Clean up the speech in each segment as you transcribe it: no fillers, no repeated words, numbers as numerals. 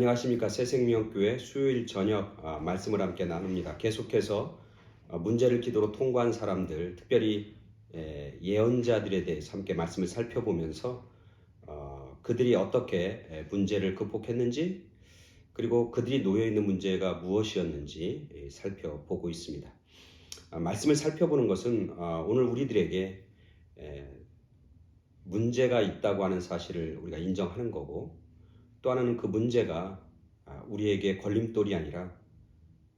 안녕하십니까. 새생명교회 수요일 저녁 말씀을 함께 나눕니다. 계속해서 문제를 기도로 통과한 사람들, 특별히 예언자들에 대해서 함께 말씀을 살펴보면서 그들이 어떻게 문제를 극복했는지, 그리고 그들이 놓여있는 문제가 무엇이었는지 살펴보고 있습니다. 말씀을 살펴보는 것은 오늘 우리들에게 문제가 있다고 하는 사실을 우리가 인정하는 거고, 또 하나는 그 문제가 우리에게 걸림돌이 아니라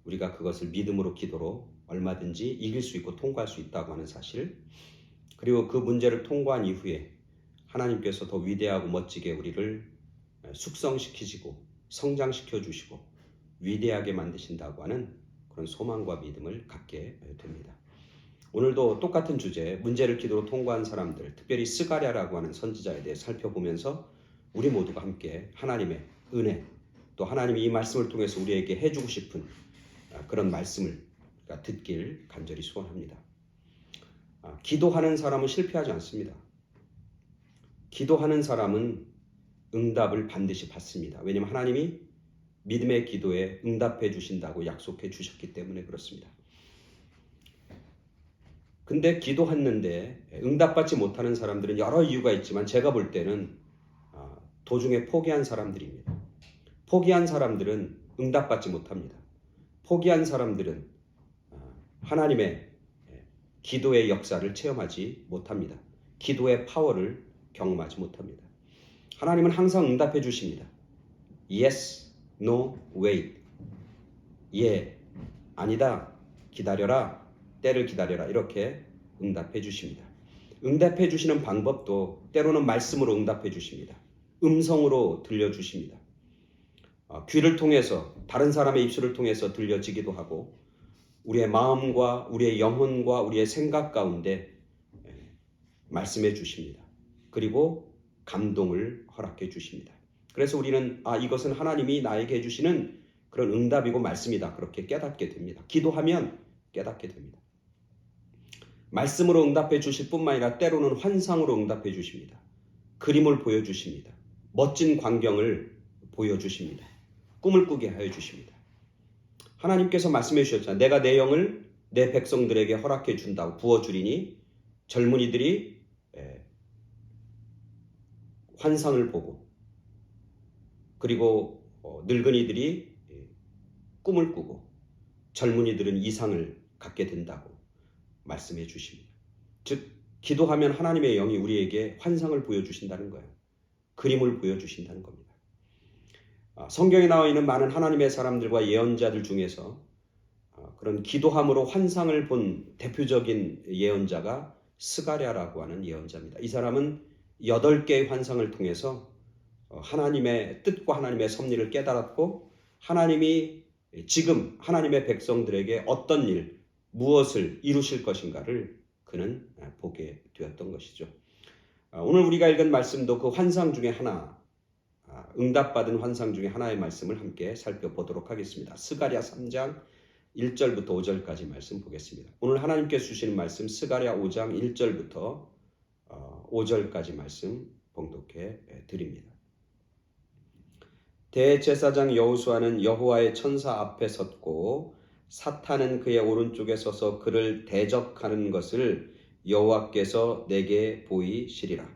우리가 그것을 믿음으로 기도로 얼마든지 이길 수 있고 통과할 수 있다고 하는 사실, 그리고 그 문제를 통과한 이후에 하나님께서 더 위대하고 멋지게 우리를 숙성시키시고 성장시켜 주시고 위대하게 만드신다고 하는 그런 소망과 믿음을 갖게 됩니다. 오늘도 똑같은 주제, 문제를 기도로 통과한 사람들, 특별히 스가랴라고 하는 선지자에 대해 살펴보면서 우리 모두가 함께 하나님의 은혜, 또 하나님이 이 말씀을 통해서 우리에게 해주고 싶은 그런 말씀을 듣길 간절히 소원합니다. 기도하는 사람은 실패하지 않습니다. 기도하는 사람은 응답을 반드시 받습니다. 왜냐하면 하나님이 믿음의 기도에 응답해 주신다고 약속해 주셨기 때문에 그렇습니다. 근데 기도했는데 응답받지 못하는 사람들은 여러 이유가 있지만 제가 볼 때는 도중에 포기한 사람들입니다. 포기한 사람들은 응답받지 못합니다. 포기한 사람들은 하나님의 기도의 역사를 체험하지 못합니다. 기도의 파워를 경험하지 못합니다. 하나님은 항상 응답해 주십니다. Yes, no, wait. 예, 아니다, 기다려라, 때를 기다려라, 이렇게 응답해 주십니다. 응답해 주시는 방법도 때로는 말씀으로 응답해 주십니다. 음성으로 들려주십니다. 귀를 통해서, 다른 사람의 입술을 통해서 들려지기도 하고, 우리의 마음과 우리의 영혼과 우리의 생각 가운데 말씀해 주십니다. 그리고 감동을 허락해 주십니다. 그래서 우리는 이것은 하나님이 나에게 해주시는 그런 응답이고 말씀이다, 그렇게 깨닫게 됩니다. 기도하면 깨닫게 됩니다. 말씀으로 응답해 주실 뿐만 아니라 때로는 환상으로 응답해 주십니다. 그림을 보여주십니다. 멋진 광경을 보여주십니다. 꿈을 꾸게 하여 주십니다. 하나님께서 말씀해 주셨잖아요. 내가 내 영을 내 백성들에게 허락해 준다고, 부어주리니 젊은이들이 환상을 보고, 그리고 늙은이들이 꿈을 꾸고, 젊은이들은 이상을 갖게 된다고 말씀해 주십니다. 즉 기도하면 하나님의 영이 우리에게 환상을 보여주신다는 거예요. 그림을 보여주신다는 겁니다. 성경에 나와 있는 많은 하나님의 사람들과 예언자들 중에서 그런 기도함으로 환상을 본 대표적인 예언자가 스가랴라고 하는 예언자입니다. 이 사람은 8개의 환상을 통해서 하나님의 뜻과 하나님의 섭리를 깨달았고, 하나님이 지금 하나님의 백성들에게 어떤 일, 무엇을 이루실 것인가를 그는 보게 되었던 것이죠. 오늘 우리가 읽은 말씀도 그 환상 중에 하나, 응답받은 환상 중에 하나의 말씀을 함께 살펴보도록 하겠습니다. 스가랴 3장 1절부터 5절까지 말씀 보겠습니다. 오늘 하나님께서 주시는 말씀 스가랴 5장 1절부터 5절까지 말씀 봉독해 드립니다. 대제사장 여호수아는 여호와의 천사 앞에 섰고 사탄은 그의 오른쪽에 서서 그를 대적하는 것을 여호와께서 내게 보이시리라.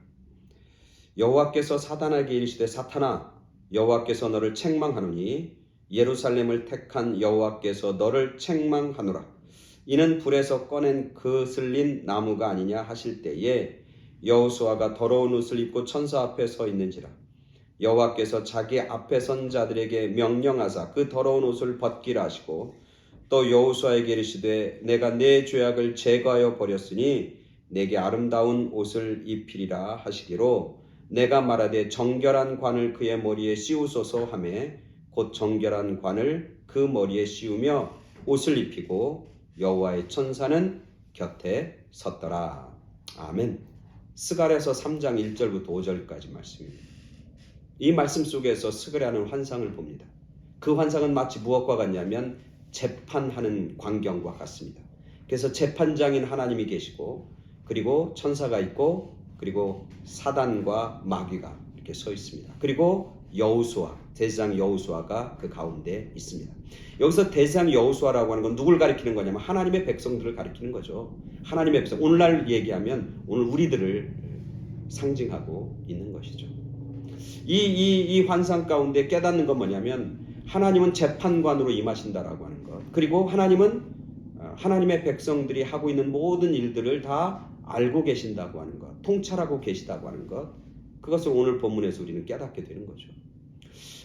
여호와께서 사탄에게 이르시되 사탄아, 여호와께서 너를 책망하노니 예루살렘을 택한 여호와께서 너를 책망하노라. 이는 불에서 꺼낸 그슬린 나무가 아니냐 하실 때에 여호수아가 더러운 옷을 입고 천사 앞에 서 있는지라. 여호와께서 자기 앞에 선 자들에게 명령하사 그 더러운 옷을 벗기라 하시고, 또 여호수아에게 이르시되 내가 내 죄악을 제거하여 버렸으니 내게 아름다운 옷을 입히리라 하시기로, 내가 말하되 정결한 관을 그의 머리에 씌우소서 하매 곧 정결한 관을 그 머리에 씌우며 옷을 입히고 여호와의 천사는 곁에 섰더라. 아멘. 스가랴서 3장 1절부터 5절까지 말씀입니다. 이 말씀 속에서 스가랴는 환상을 봅니다. 그 환상은 마치 무엇과 같냐면 재판하는 광경과 같습니다. 그래서 재판장인 하나님이 계시고, 그리고 천사가 있고, 그리고 사단과 마귀가 이렇게 서 있습니다. 그리고 여호수아, 대제사장 여호수아가 그 가운데 있습니다. 여기서 대제사장 여호수아라고 하는 건 누굴 가리키는 거냐면 하나님의 백성들을 가리키는 거죠. 하나님의 백성, 오늘날 얘기하면 오늘 우리들을 상징하고 있는 것이죠. 이 환상 가운데 깨닫는 건 뭐냐면 하나님은 재판관으로 임하신다라고 하는 것, 그리고 하나님은 하나님의 백성들이 하고 있는 모든 일들을 다 알고 계신다고 하는 것, 통찰하고 계시다고 하는 것, 그것을 오늘 본문에서 우리는 깨닫게 되는 거죠.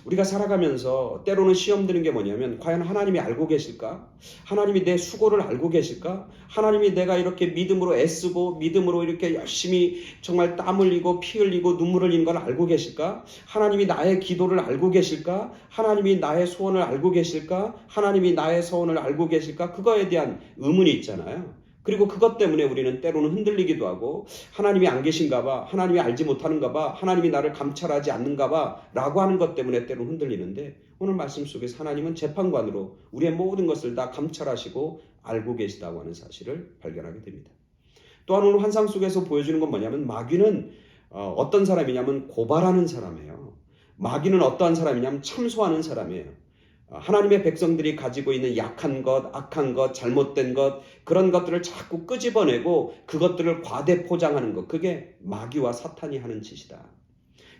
우리가 살아가면서 때로는 시험 드는 게 뭐냐면 과연 하나님이 알고 계실까? 하나님이 내 수고를 알고 계실까? 하나님이 내가 이렇게 믿음으로 애쓰고 믿음으로 이렇게 열심히 정말 땀 흘리고 피 흘리고 눈물 흘리는 걸 알고 계실까? 하나님이 나의 기도를 알고 계실까? 하나님이 나의 소원을 알고 계실까? 하나님이 나의 서원을 알고 계실까? 그거에 대한 의문이 있잖아요. 그리고 그것 때문에 우리는 때로는 흔들리기도 하고 하나님이 안 계신가 봐, 하나님이 알지 못하는가 봐, 하나님이 나를 감찰하지 않는가 봐 라고 하는 것 때문에 때로는 흔들리는데, 오늘 말씀 속에서 하나님은 재판관으로 우리의 모든 것을 다 감찰하시고 알고 계시다고 하는 사실을 발견하게 됩니다. 또한 오늘 환상 속에서 보여주는 건 뭐냐면 마귀는 어떤 사람이냐면 고발하는 사람이에요. 마귀는 어떠한 사람이냐면 참소하는 사람이에요. 하나님의 백성들이 가지고 있는 약한 것, 악한 것, 잘못된 것, 그런 것들을 자꾸 끄집어내고 그것들을 과대 포장하는 것, 그게 마귀와 사탄이 하는 짓이다.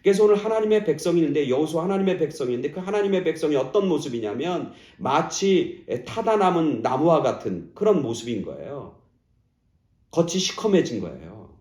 그래서 오늘 하나님의 백성이있는데, 여호수아 하나님의 백성인데, 그 하나님의 백성이 어떤 모습이냐면 마치 타다 남은 나무와 같은 그런 모습인 거예요. 겉이 시커매진 거예요.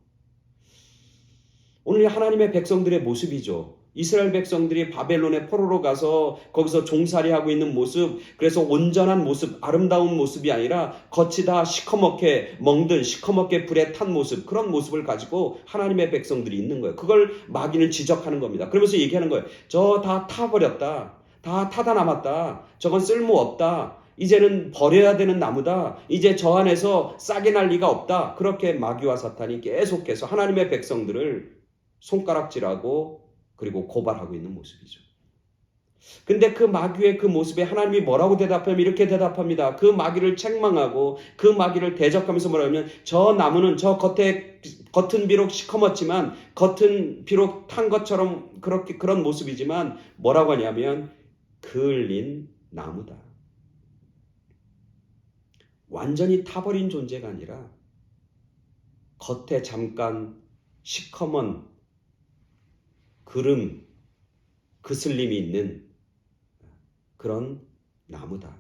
오늘 하나님의 백성들의 모습이죠. 이스라엘 백성들이 바벨론의 포로로 가서 거기서 종살이하고 있는 모습, 그래서 온전한 모습, 아름다운 모습이 아니라 겉이 다 시커멓게 멍든, 시커멓게 불에 탄 모습, 그런 모습을 가지고 하나님의 백성들이 있는 거예요. 그걸 마귀는 지적하는 겁니다. 그러면서 얘기하는 거예요. 저 다 타버렸다. 다 타다 남았다. 저건 쓸모없다. 이제는 버려야 되는 나무다. 이제 저 안에서 싹이 날 리가 없다. 그렇게 마귀와 사탄이 계속해서 하나님의 백성들을 손가락질하고 그리고 고발하고 있는 모습이죠. 근데 그 마귀의 그 모습에 하나님이 뭐라고 대답하면 이렇게 대답합니다. 그 마귀를 책망하고 그 마귀를 대적하면서 뭐라고 하면 저 나무는 저 겉은 비록 시커멓지만 겉은 비록 탄 것처럼 그런 모습이지만 뭐라고 하냐면 그을린 나무다. 완전히 타버린 존재가 아니라 겉에 잠깐 시커먼 그름, 그슬림이 있는 그런 나무다.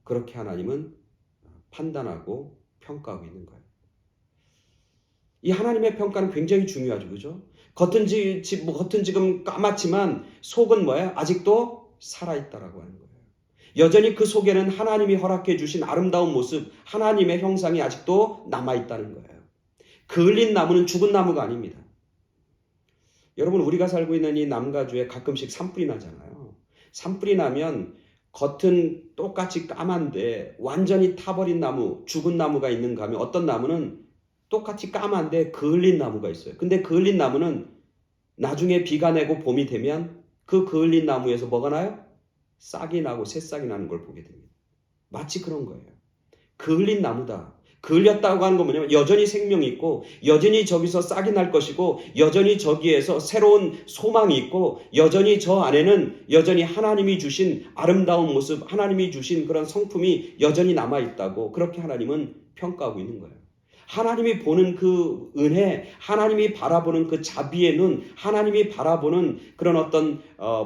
그렇게 하나님은 판단하고 평가하고 있는 거예요. 이 하나님의 평가는 굉장히 중요하죠. 그죠? 겉은 지금 까맣지만 속은 뭐예요? 아직도 살아있다라고 하는 거예요. 여전히 그 속에는 하나님이 허락해 주신 아름다운 모습, 하나님의 형상이 아직도 남아있다는 거예요. 그을린 나무는 죽은 나무가 아닙니다. 여러분, 우리가 살고 있는 이 남가주에 가끔씩 산불이 나잖아요. 산불이 나면 겉은 똑같이 까만데 완전히 타버린 나무, 죽은 나무가 있는가 하면 어떤 나무는 똑같이 까만데 그을린 나무가 있어요. 근데 그을린 나무는 나중에 비가 내고 봄이 되면 그 그을린 나무에서 뭐가 나요? 싹이 나고 새싹이 나는 걸 보게 됩니다. 마치 그런 거예요. 그을린 나무다. 그을렸다고 하는 건 뭐냐면 여전히 생명이 있고 여전히 저기서 싹이 날 것이고 여전히 저기에서 새로운 소망이 있고 여전히 저 안에는 여전히 하나님이 주신 아름다운 모습, 하나님이 주신 그런 성품이 여전히 남아있다고 그렇게 하나님은 평가하고 있는 거예요. 하나님이 보는 그 은혜, 하나님이 바라보는 그 자비의 눈, 하나님이 바라보는 그런 어떤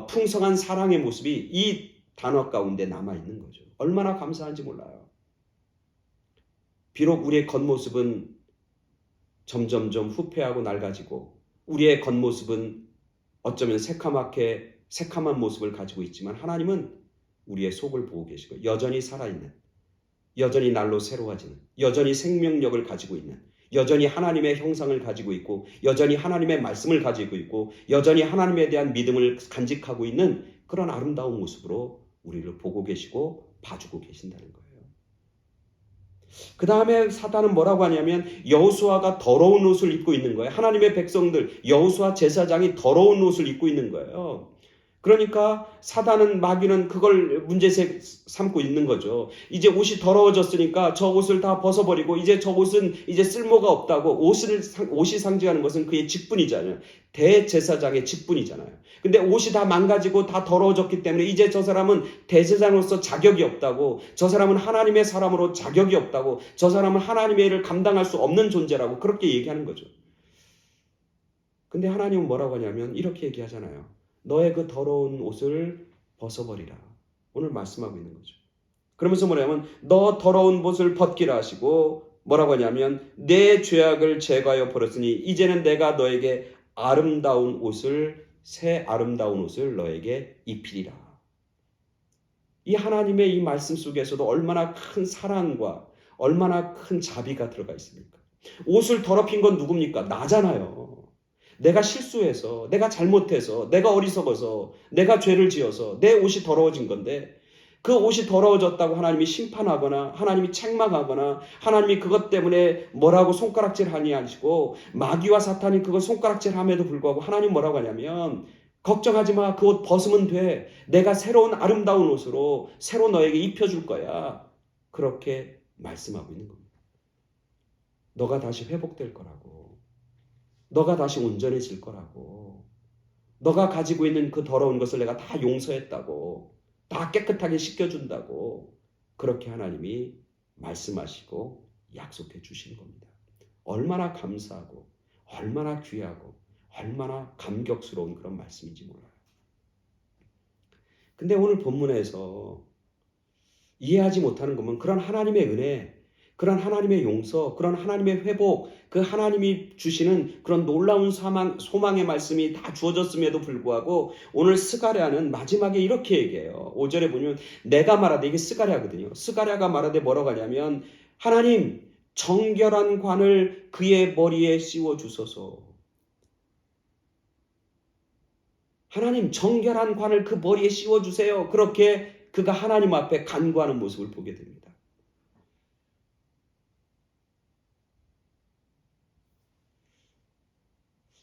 풍성한 사랑의 모습이 이 단어 가운데 남아있는 거죠. 얼마나 감사한지 몰라요. 비록 우리의 겉모습은 점점점 후패하고 낡아지고 우리의 겉모습은 어쩌면 새카만 모습을 가지고 있지만 하나님은 우리의 속을 보고 계시고 여전히 살아있는, 여전히 날로 새로워지는, 여전히 생명력을 가지고 있는, 여전히 하나님의 형상을 가지고 있고 여전히 하나님의 말씀을 가지고 있고 여전히 하나님에 대한 믿음을 간직하고 있는 그런 아름다운 모습으로 우리를 보고 계시고 봐주고 계신다는 거예요. 그 다음에 사단은 뭐라고 하냐면 여호수아가 더러운 옷을 입고 있는 거예요. 하나님의 백성들, 여호수아 제사장이 더러운 옷을 입고 있는 거예요. 그러니까 사단은, 마귀는 그걸 문제 삼고 있는 거죠. 이제 옷이 더러워졌으니까 저 옷을 다 벗어버리고 이제 저 옷은 이제 쓸모가 없다고. 옷이 상징하는 것은 그의 직분이잖아요. 대제사장의 직분이잖아요. 근데 옷이 다 망가지고 다 더러워졌기 때문에 이제 저 사람은 대제사장으로서 자격이 없다고. 저 사람은 하나님의 사람으로 자격이 없다고. 저 사람은 하나님의 일을 감당할 수 없는 존재라고 그렇게 얘기하는 거죠. 근데 하나님은 뭐라고 하냐면 이렇게 얘기하잖아요. 너의 그 더러운 옷을 벗어버리라. 오늘 말씀하고 있는 거죠. 그러면서 뭐냐면 너 더러운 옷을 벗기라 하시고 뭐라고 하냐면 내 죄악을 제거하여 버렸으니 이제는 내가 너에게 아름다운 옷을, 새 아름다운 옷을 너에게 입히리라. 이 하나님의 이 말씀 속에서도 얼마나 큰 사랑과 얼마나 큰 자비가 들어가 있습니까? 옷을 더럽힌 건 누굽니까? 나잖아요. 내가 실수해서, 내가 잘못해서, 내가 어리석어서, 내가 죄를 지어서 내 옷이 더러워진 건데 그 옷이 더러워졌다고 하나님이 심판하거나 하나님이 책망하거나 하나님이 그것 때문에 뭐라고 손가락질하니 하시고 마귀와 사탄이 그걸 손가락질함에도 불구하고 하나님 뭐라고 하냐면 걱정하지 마. 그 옷 벗으면 돼. 내가 새로운 아름다운 옷으로 새로 너에게 입혀줄 거야. 그렇게 말씀하고 있는 겁니다. 너가 다시 회복될 거라고. 너가 다시 온전해질 거라고. 너가 가지고 있는 그 더러운 것을 내가 다 용서했다고. 다 깨끗하게 씻겨준다고. 그렇게 하나님이 말씀하시고 약속해 주시는 겁니다. 얼마나 감사하고 얼마나 귀하고 얼마나 감격스러운 그런 말씀인지 몰라요. 근데 오늘 본문에서 이해하지 못하는 것은 그런 하나님의 은혜, 그런 하나님의 용서, 그런 하나님의 회복, 그 하나님이 주시는 그런 놀라운 소망의 말씀이 다 주어졌음에도 불구하고 오늘 스가랴는 마지막에 이렇게 얘기해요. 5절에 보면 내가 말하되, 이게 스가랴거든요. 스가랴가 말하되 뭐라고 하냐면 하나님 정결한 관을 그의 머리에 씌워 주소서. 하나님 정결한 관을 그 머리에 씌워 주세요. 그렇게 그가 하나님 앞에 간구하는 모습을 보게 됩니다.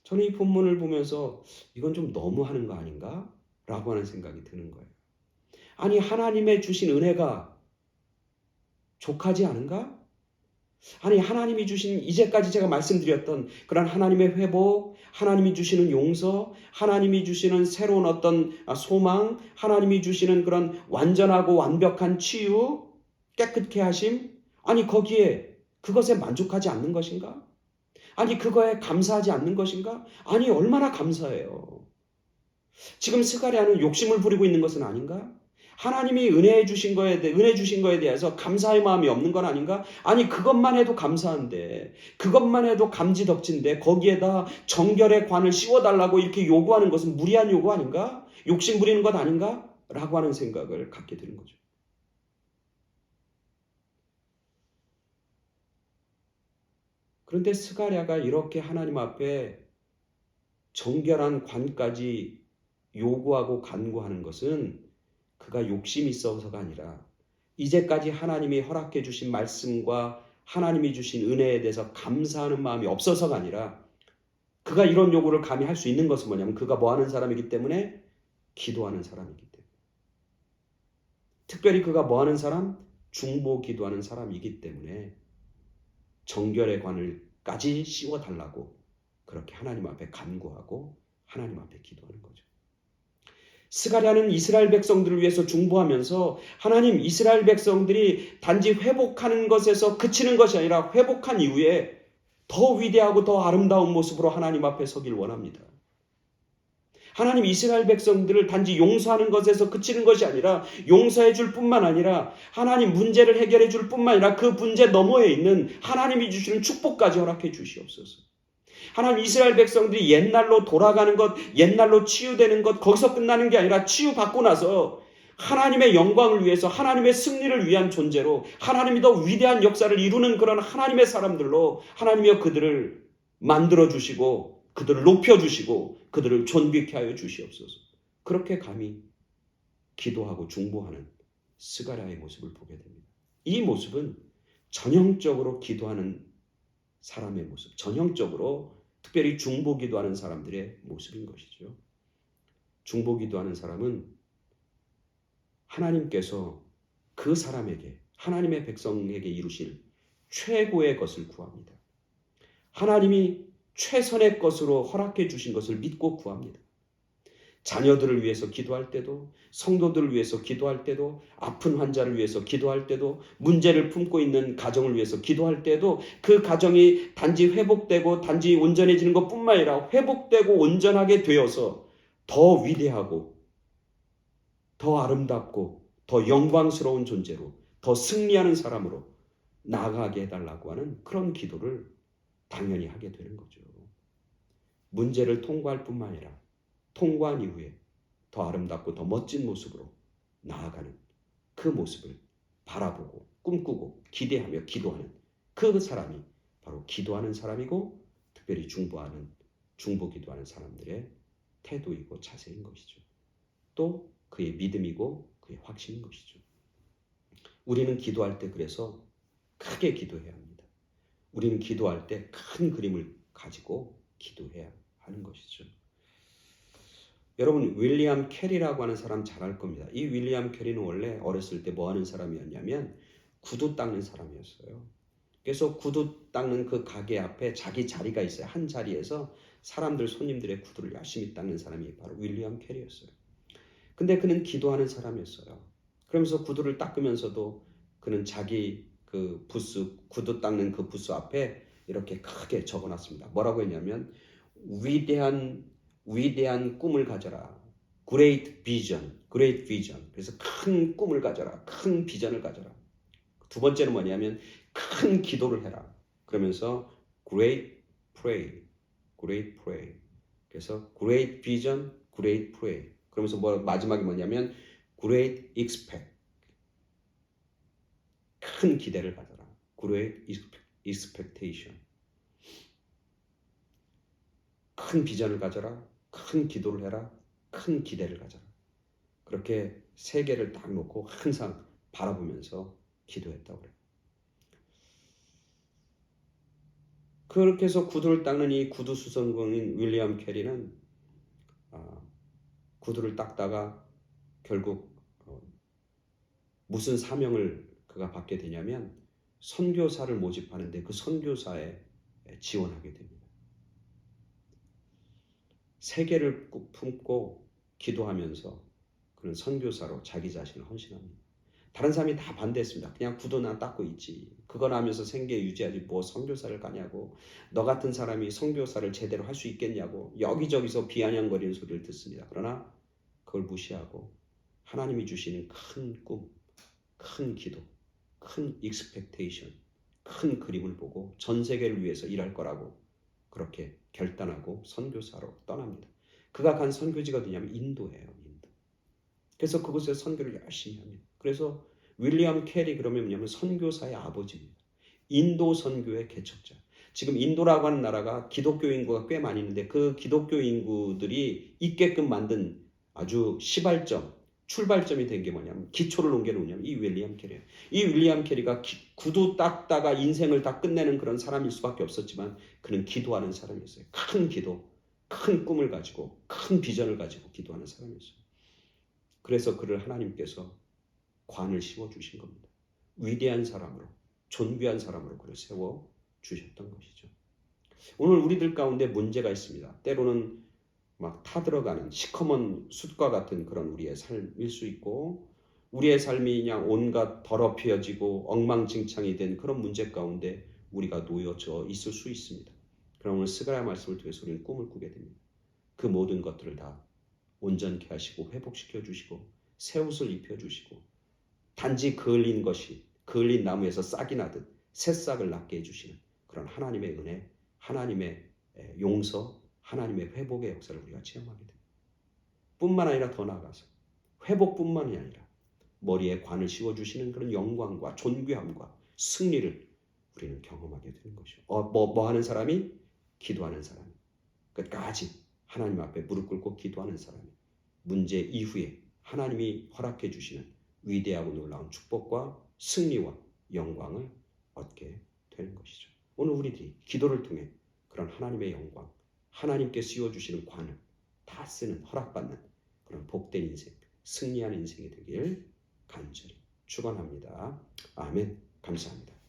저는 이 본문을 보면서 이건 좀 너무하는 거 아닌가? 라고 하는 생각이 드는 거예요. 아니 하나님의 주신 은혜가 족하지 않은가? 아니 하나님이 주신 이제까지 제가 말씀드렸던 그런 하나님의 회복, 하나님이 주시는 용서, 하나님이 주시는 새로운 어떤 소망, 하나님이 주시는 그런 완전하고 완벽한 치유, 깨끗게 하심, 아니 거기에 그것에 만족하지 않는 것인가? 아니 그거에 감사하지 않는 것인가? 아니 얼마나 감사해요. 지금 스가랴는 욕심을 부리고 있는 것은 아닌가? 하나님이 은혜 주신 거에 대해서 감사의 마음이 없는 건 아닌가? 아니 그것만 해도 감사한데, 그것만 해도 감지덕진데 거기에다 정결의 관을 씌워달라고 이렇게 요구하는 것은 무리한 요구 아닌가? 욕심 부리는 것 아닌가? 라고 하는 생각을 갖게 되는 거죠. 그런데 스가랴가 이렇게 하나님 앞에 정결한 관까지 요구하고 간구하는 것은 그가 욕심이 있어서가 아니라 이제까지 하나님이 허락해 주신 말씀과 하나님이 주신 은혜에 대해서 감사하는 마음이 없어서가 아니라 그가 이런 요구를 감히 할 수 있는 것은 뭐냐면 그가 뭐 하는 사람이기 때문에? 기도하는 사람이기 때문에. 특별히 그가 뭐 하는 사람? 중보 기도하는 사람이기 때문에 정결의 관을까지 씌워달라고 그렇게 하나님 앞에 간구하고 하나님 앞에 기도하는 거죠. 스가랴는 이스라엘 백성들을 위해서 중보하면서 하나님 이스라엘 백성들이 단지 회복하는 것에서 그치는 것이 아니라 회복한 이후에 더 위대하고 더 아름다운 모습으로 하나님 앞에 서길 원합니다. 하나님 이스라엘 백성들을 단지 용서하는 것에서 그치는 것이 아니라 용서해 줄 뿐만 아니라 하나님 문제를 해결해 줄 뿐만 아니라 그 문제 너머에 있는 하나님이 주시는 축복까지 허락해 주시옵소서. 하나님 이스라엘 백성들이 옛날로 돌아가는 것, 옛날로 치유되는 것, 거기서 끝나는 게 아니라 치유받고 나서 하나님의 영광을 위해서 하나님의 승리를 위한 존재로 하나님이 더 위대한 역사를 이루는 그런 하나님의 사람들로 하나님이여 그들을 만들어주시고 그들을 높여주시고 그들을 존귀케 하여 주시옵소서. 그렇게 감히 기도하고 중보하는 스가랴의 모습을 보게 됩니다. 이 모습은 전형적으로 기도하는 사람의 모습, 전형적으로 특별히 중보 기도하는 사람들의 모습인 것이죠. 중보기도하는 사람은 하나님께서 그 사람에게, 하나님의 백성에게 이루실 최고의 것을 구합니다. 하나님이 최선의 것으로 허락해 주신 것을 믿고 구합니다. 자녀들을 위해서 기도할 때도, 성도들을 위해서 기도할 때도, 아픈 환자를 위해서 기도할 때도, 문제를 품고 있는 가정을 위해서 기도할 때도 그 가정이 단지 회복되고 단지 온전해지는 것뿐만 아니라 회복되고 온전하게 되어서 더 위대하고 더 아름답고 더 영광스러운 존재로 더 승리하는 사람으로 나아가게 해달라고 하는 그런 기도를 당연히 하게 되는 거죠. 문제를 통과할 뿐만 아니라 통과한 이후에 더 아름답고 더 멋진 모습으로 나아가는 그 모습을 바라보고 꿈꾸고 기대하며 기도하는 그 사람이 바로 기도하는 사람이고, 특별히 중보기도하는 사람들의 태도이고 자세인 것이죠. 또 그의 믿음이고 그의 확신인 것이죠. 우리는 기도할 때 그래서 크게 기도해야 합니다. 우리는 기도할 때 큰 그림을 가지고 기도해야 하는 것이죠. 여러분, 윌리엄 캐리라고 하는 사람 잘 알 겁니다. 이 윌리엄 캐리는 원래 어렸을 때 뭐 하는 사람이었냐면 구두 닦는 사람이었어요. 그래서 구두 닦는 그 가게 앞에 자기 자리가 있어요. 한 자리에서 사람들, 손님들의 구두를 열심히 닦는 사람이 바로 윌리엄 캐리였어요. 근데 그는 기도하는 사람이었어요. 그러면서 구두를 닦으면서도 그는 자기 그 부스, 구두 닦는 그 부스 앞에 이렇게 크게 적어놨습니다. 뭐라고 했냐면 위대한 꿈을 가져라. Great vision, great vision. 그래서 큰 꿈을 가져라. 큰 비전을 가져라. 두 번째는 뭐냐면 큰 기도를 해라. 그러면서 great pray, great pray. 그래서 great vision, great pray. 그러면서 마지막이 뭐냐면 great expect. 큰 기대를 가져라. great expectation. 큰 비전을 가져라. 큰 기도를 해라. 큰 기대를 가져라. 그렇게 세 개를 딱 놓고 항상 바라보면서 기도했다고 그래요. 그렇게 해서 구두를 닦는 이 구두 수선공인 윌리엄 캐리는 구두를 닦다가 결국 무슨 사명을 그가 받게 되냐면 선교사를 모집하는데 그 선교사에 지원하게 됩니다. 세계를 품고 기도하면서 그는 선교사로 자기 자신을 헌신합니다. 다른 사람이 다 반대했습니다. 그냥 구두나 닦고 있지. 그걸 하면서 생계 유지하지 뭐 선교사를 가냐고. 너 같은 사람이 선교사를 제대로 할 수 있겠냐고. 여기저기서 비아냥거리는 소리를 듣습니다. 그러나 그걸 무시하고 하나님이 주시는 큰 꿈, 큰 기도, 큰 expectation, 큰 그림을 보고 전 세계를 위해서 일할 거라고 그렇게 결단하고 선교사로 떠납니다. 그가 간 선교지가 어디냐면 인도예요. 인도. 그래서 그곳에서 선교를 열심히 합니다. 그래서 윌리엄 캐리 그러면 뭐냐면 선교사의 아버지입니다. 인도 선교의 개척자. 지금 인도라고 하는 나라가 기독교 인구가 꽤 많이 있는데 그 기독교 인구들이 있게끔 만든 아주 시발점, 출발점이 된 게 뭐냐면 기초를 놓은 게 뭐냐면 이 윌리엄 캐리예요. 이 윌리엄 캐리가 구두 닦다가 인생을 다 끝내는 그런 사람일 수밖에 없었지만 그는 기도하는 사람이었어요. 큰 기도, 큰 꿈을 가지고 큰 비전을 가지고 기도하는 사람이었어요. 그래서 그를 하나님께서 관을 씌워주신 겁니다. 위대한 사람으로, 존귀한 사람으로 그를 세워주셨던 것이죠. 오늘 우리들 가운데 문제가 있습니다. 때로는 막 타들어가는 시커먼 숯과 같은 그런 우리의 삶일 수 있고 우리의 삶이 그냥 온갖 더럽혀지고 엉망진창이 된 그런 문제 가운데 우리가 놓여져 있을 수 있습니다. 그럼 오늘 스가랴 말씀을 통해서 우리는 꿈을 꾸게 됩니다. 그 모든 것들을 다 온전케 하시고 회복시켜 주시고 새 옷을 입혀 주시고 단지 그을린 나무에서 싹이 나듯 새싹을 낳게 해주시는 그런 하나님의 은혜, 하나님의 용서, 하나님의 회복의 역사를 우리가 체험하게 됩니다. 뿐만 아니라 더 나아가서 회복뿐만이 아니라 머리에 관을 씌워주시는 그런 영광과 존귀함과 승리를 우리는 경험하게 되는 것이죠. 뭐 하는 사람이? 기도하는 사람이. 끝까지 하나님 앞에 무릎 꿇고 기도하는 사람이 문제 이후에 하나님이 허락해 주시는 위대하고 놀라운 축복과 승리와 영광을 얻게 되는 것이죠. 오늘 우리들이 기도를 통해 그런 하나님의 영광, 하나님께 씌워주시는 관을 다 쓰는 허락받는 그런 복된 인생, 승리하는 인생이 되길 간절히 축원합니다. 아멘. 감사합니다.